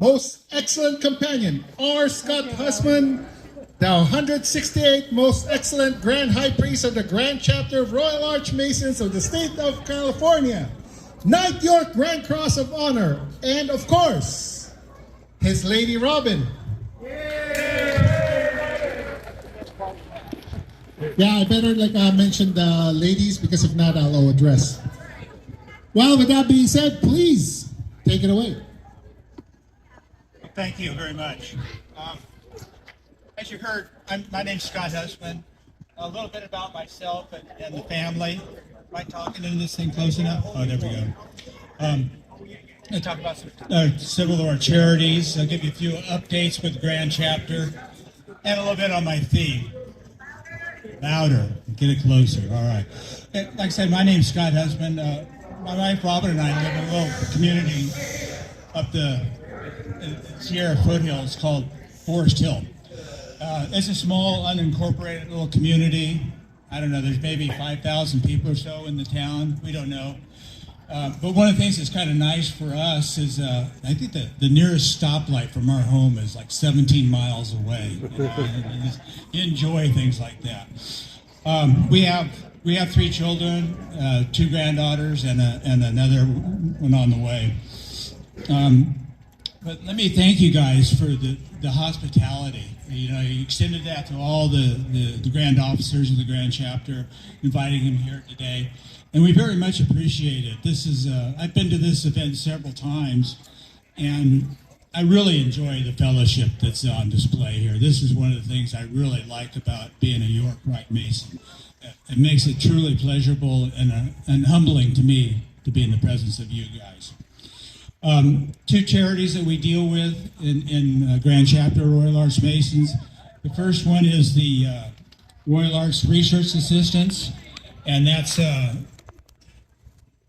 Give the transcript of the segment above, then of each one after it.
Most Excellent Companion, R. Scott Husband, the 168th Most Excellent Grand High Priest of the Grand Chapter of Royal Arch Masons of the State of California, Knight York Grand Cross of Honor, and of course, His Lady Robin. Yeah, I better mention the ladies because if not, I'll address. Well, with that being said, please take it away. Thank you very much. As you heard, my name's Scott Husband. A little bit about myself and the family. Am I talking into this thing close enough? Oh, there we go. I'm going to talk about several of our charities. I'll give you a few updates with Grand Chapter and a little bit on my theme. Louder. Get it closer. All right. Like I said, my name's Scott Husband. My wife Robin and I live in a little community up the Sierra foothills called Forest Hill. It's a small, unincorporated little community. I don't know, there's maybe 5,000 people or so in the town. We don't know. But one of the things that's kind of nice for us is I think the nearest stoplight from our home is like 17 miles away. You enjoy things like that. We have 3 children, 2 granddaughters, and another one on the way. But let me thank you guys for the hospitality. You know, you extended that to all the grand officers of the Grand Chapter, inviting them here today. And we very much appreciate it. This is, I've been to this event several times, and I really enjoy the fellowship that's on display here. This is one of the things I really like about being a York Rite Mason. It makes it truly pleasurable and humbling to me to be in the presence of you guys. 2 charities that we deal with in Grand Chapter Royal Arch Masons. The first one is the Royal Arch Research Assistance, and that's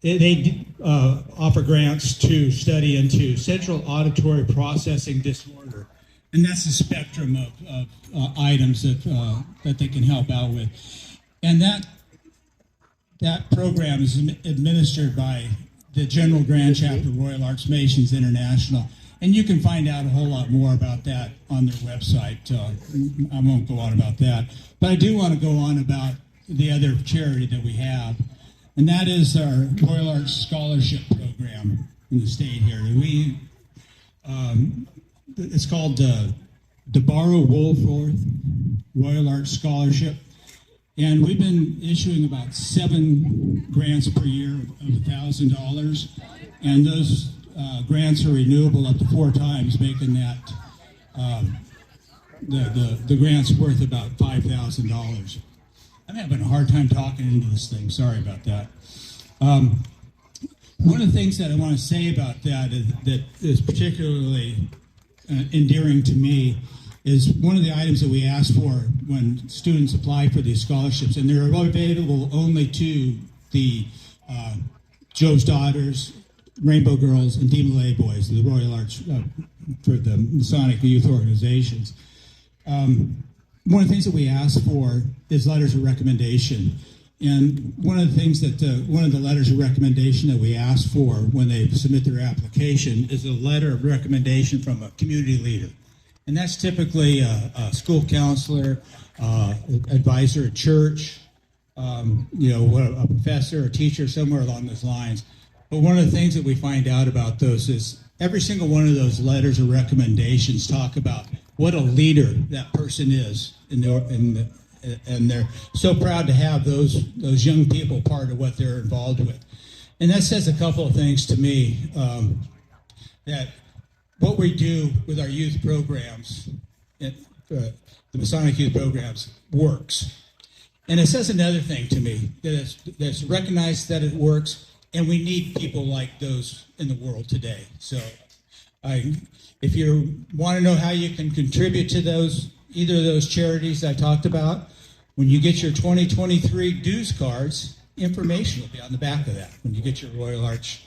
they offer grants to study into central auditory processing disorder, and that's the spectrum of items that they can help out with. And that program is administered by the General Grand Chapter Royal Arch Masons International, and you can find out a whole lot more about that on their website. I won't go on about that, but I do want to go on about the other charity that we have, and that is our Royal Arch Scholarship Program in the state here. It's called the DeBarro Woolforth Royal Arch Scholarship. And we've been issuing about 7 grants per year of $1,000, and those grants are renewable up to 4 times, making that the grant's worth about $5,000. I'm having a hard time talking into this thing. Sorry about that. One of the things that I want to say about that is particularly endearing to me is one of the items that we ask for when students apply for these scholarships, and they're available only to the Joe's Daughters, Rainbow Girls, and DeMolay Boys, the Royal Arch for the Masonic youth organizations. One of the things that we ask for is letters of recommendation. And one of the things that, one of the letters of recommendation that we ask for when they submit their application is a letter of recommendation from a community leader. And that's typically a school counselor, advisor at church, a professor or teacher, somewhere along those lines. But one of the things that we find out about those is every single one of those letters or recommendations talk about what a leader that person is, and they're so proud to have those young people part of what they're involved with. And that says a couple of things to me, that what we do with our youth programs, the Masonic youth programs, works. And it says another thing to me, that it's recognized that it works, and we need people like those in the world today. So if you want to know how you can contribute to either of those charities I talked about, when you get your 2023 dues cards, information will be on the back of that when you get your Royal Arch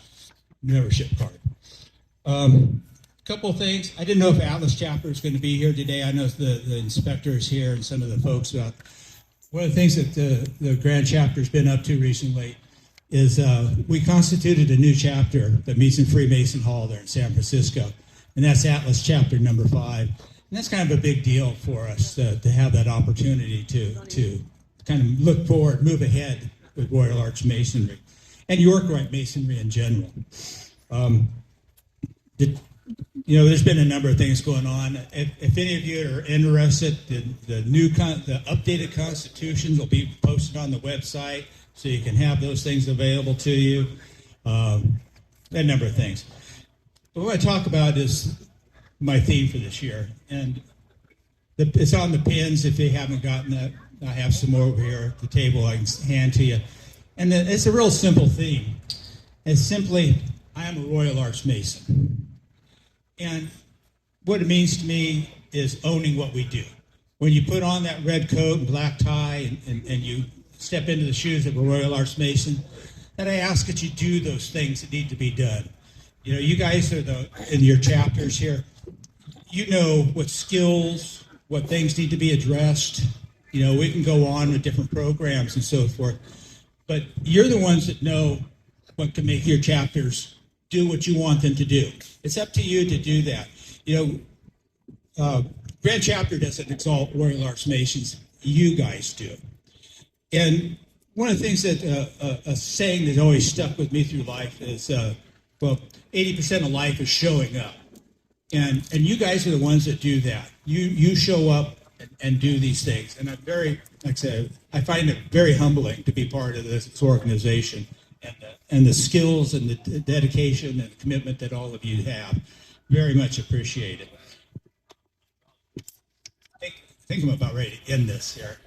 membership card. Couple of things. I didn't know if Atlas Chapter is going to be here today. I know the inspector is here and some of the folks about. One of the things that the Grand Chapter has been up to recently is we constituted a new chapter that meets in Freemason Hall there in San Francisco. and that's Atlas chapter number 5. And that's kind of a big deal for us to have that opportunity to kind of look forward, move ahead with Royal Arch Masonry and York Rite Masonry in general. There's been a number of things going on. If any of you are interested, the updated constitutions will be posted on the website, so you can have those things available to you. A number of things. But what I talk about is my theme for this year, and it's on the pins. If you haven't gotten that, I have some over here at the table I can hand to you. And it's a real simple theme. It's simply, I am a Royal Arch Mason. And what it means to me is owning what we do. When you put on that red coat and black tie and you step into the shoes of a Royal Arch Mason, then I ask that you do those things that need to be done. You guys are in your chapters here. You know what skills, what things need to be addressed. We can go on with different programs and so forth. But you're the ones that know what can make your chapters do what you want them to do. It's up to you to do that. Grand Chapter doesn't exalt Royal Arch Masons. You guys do. And one of the things that a saying that always stuck with me through life is, 80% of life is showing up. And you guys are the ones that do that. You show up and do these things. And I'm very, like I said, I find it very humbling to be part of this organization and the skills and the dedication and the commitment that all of you have. Very much appreciated. I think I'm about ready to end this here.